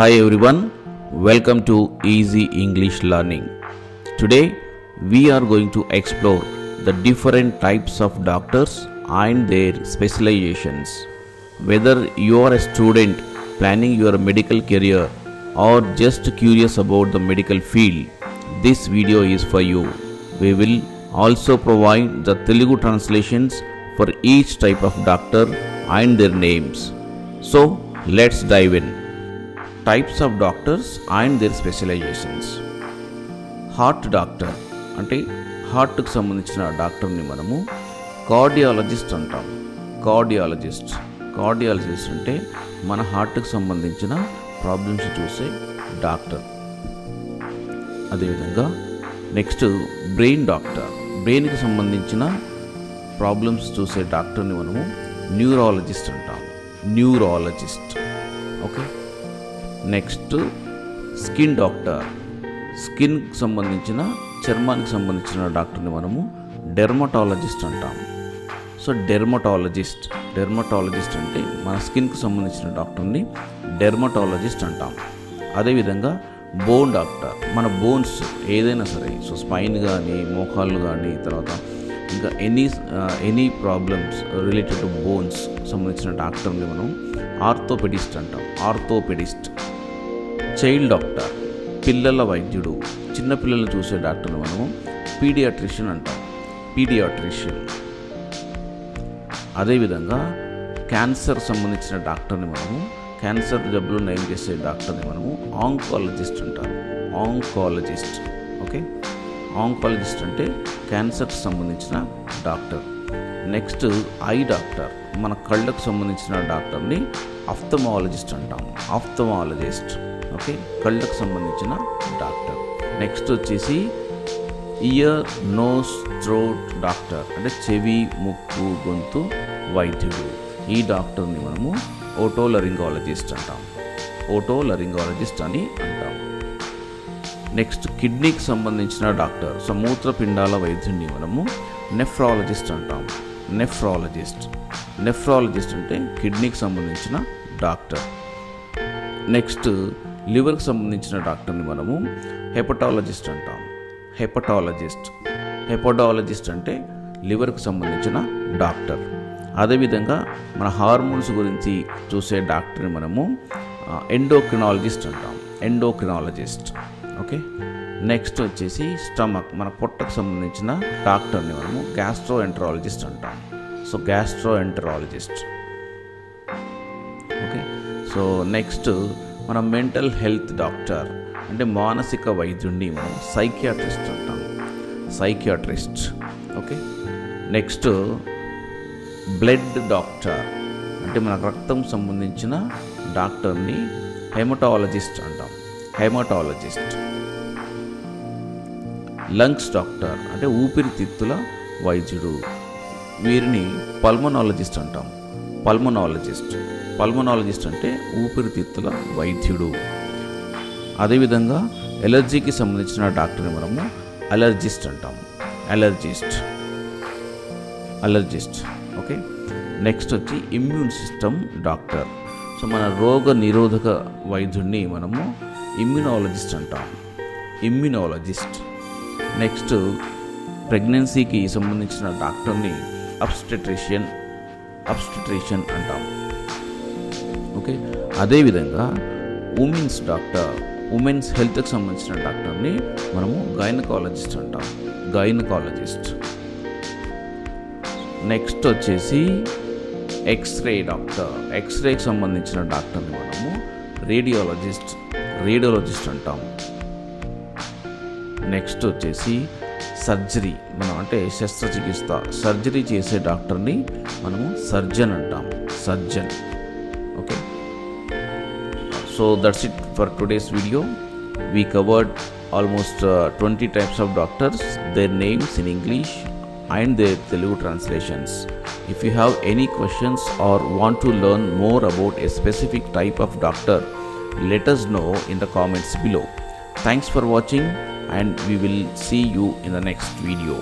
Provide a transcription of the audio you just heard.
Hi everyone, welcome to Easy English Learning. Today we are going to explore the different types of doctors and their specializations. Whether you are a student planning your medical career or just curious about the medical field, this video is for you. We will also provide the Telugu translations for each type of doctor and their names. So let's dive in. Types of doctors and their specializations. Heart doctor అంటే హార్ట్కి సంబంధించిన డాక్టర్ని మనము cardiologist అంటాం. Cardiologist అంటే మన హార్ట్కి సంబంధించిన ప్రాబ్లమ్స్ చూసే డాక్టర్. అదేవిధంగా నెక్స్ట్ బ్రెయిన్ డాక్టర్, బ్రెయిన్కి సంబంధించిన ప్రాబ్లమ్స్ చూసే డాక్టర్ని మనము న్యూరాలజిస్ట్ అంటాం. Neurologist. Okay. Next skin doctor, స్కిన్కి సంబంధించిన చర్మానికి సంబంధించిన డాక్టర్ని మనము డెర్మటాలజిస్ట్ అంటాం. సో డెర్మటాలజిస్ట్ అంటే మన స్కిన్కి సంబంధించిన డాక్టర్ని డెర్మటాలజిస్ట్ అంటాం. అదేవిధంగా బోన్ డాక్టర్, మన బోన్స్ ఏదైనా సరే, సో స్పైన్ కానీ మోకాళ్ళు కానీ తర్వాత ఇంకా any problems related to bones సంబంధించిన డాక్టర్ని మనం ఆర్థోపెడిస్ట్ అంటాం. ఆర్థోపెడిస్ట్. చైల్డ్ డాక్టర్, పిల్లల వైద్యుడు, చిన్నపిల్లలను చూసే డాక్టర్ని మనము పీడియాట్రిషియన్ అంటాం. పీడియాట్రిషియన్. అదేవిధంగా క్యాన్సర్ సంబంధించిన డాక్టర్ని మనము, క్యాన్సర్ జబ్బులు నయం చేసే డాక్టర్ని మనము ఆంకాలజిస్ట్ అంటారు. ఆంకాలజిస్ట్. ఓకే. ఆంకాలజిస్ట్ అంటే క్యాన్సర్కి సంబంధించిన డాక్టర్. నెక్స్ట్ ఐ డాక్టర్, మన కళ్ళకు సంబంధించిన డాక్టర్ని ఆఫ్థమాలజిస్ట్ అంటాం. ఆఫ్థమాలజిస్ట్. ఓకే. కళ్ళకు సంబంధించిన డాక్టర్. నెక్స్ట్ వచ్చేసి ఇయర్, నోస్, థ్రోట్ డాక్టర్ అంటే చెవి, ముక్కు, గొంతు వైద్యుడు. ఈ డాక్టర్ని మనము ఓటోలరింగాలజిస్ట్ అంటాం. ఓటోలరింగాలజిస్ట్ అని అంటాం. నెక్స్ట్ కిడ్నీకి సంబంధించిన డాక్టర్, సో మూత్రపిండాల వైద్యుడిని మనము నెఫ్రాలజిస్ట్ అంటాం. నెఫ్రాలజిస్ట్ అంటే కిడ్నీకి సంబంధించిన డాక్టర్. నెక్స్ట్ లివర్కి సంబంధించిన డాక్టర్ని మనము హెపటాలజిస్ట్ అంటాం. హెపటాలజిస్ట్ అంటే లివర్కి సంబంధించిన డాక్టర్. అదేవిధంగా మన హార్మోన్స్ గురించి చూసే డాక్టర్ని మనము ఎండోక్రినాలజిస్ట్ అంటాం. ఎండోక్రినాలజిస్ట్. ఓకే. నెక్స్ట్ వచ్చేసి స్టమక్, మన పొట్టకు సంబంధించిన డాక్టర్ని మనము గ్యాస్ట్రోఎంటరాలజిస్ట్ అంటాం. So gastroenterologist. Okay. So next మన మెంటల్ హెల్త్ డాక్టర్ అంటే మానసిక వైద్యుడిని మనం సైకియాట్రిస్ట్ అంటాం. Psychiatrist. Okay. Next blood doctor అంటే మన రక్తం సంబంధించిన డాక్టర్ని హెమటాలజిస్ట్ అంటాం. హెమటాలజిస్ట్. లంగ్స్ డాక్టర్ అంటే ఊపిరితిత్తుల వైద్యుడు, వీరిని పల్మనాలజిస్ట్ అంటాం. పల్మనాలజిస్ట్ అంటే ఊపిరితిత్తుల వైద్యుడు. అదేవిధంగా ఎలర్జీకి సంబంధించిన డాక్టర్ని మనము అలర్జిస్ట్ అంటాం. అలర్జిస్ట్. ఓకే. నెక్స్ట్ వచ్చి ఇమ్యూన్ సిస్టమ్ డాక్టర్, సో మన రోగ నిరోధక వైద్యుడిని మనము ఇమ్యూనాలజిస్ట్ అంటాం. ఇమ్యూనాలజిస్ట్. నెక్స్ట్ ప్రెగ్నెన్సీకి సంబంధించిన డాక్టర్ని అబ్స్టెట్రిషియన్ అంటాం. ఓకే. అదేవిధంగా ఉమెన్స్ డాక్టర్, ఉమెన్స్ హెల్త్కి సంబంధించిన డాక్టర్ని మనము గైనకాలజిస్ట్ అంటాం. గైనకాలజిస్ట్. నెక్స్ట్ వచ్చేసి ఎక్స్రే డాక్టర్, ఎక్స్రేకి సంబంధించిన డాక్టర్ని మనము రేడియాలజిస్ట్ అంటాం. నెక్స్ట్ వచ్చేసి సర్జరీ, మనం అంటే శస్త్రచికిత్స, సర్జరీ చేసే డాక్టర్ని మనము సర్జన్ అంటాం. Surgeon. Okay. So that's it for today's video. We covered almost 20 types of doctors, their names in English and their Telugu translations. If you have any questions or want to learn more about a specific type of doctor, let us know in the comments below. Thanks for watching and we will see you in the next video.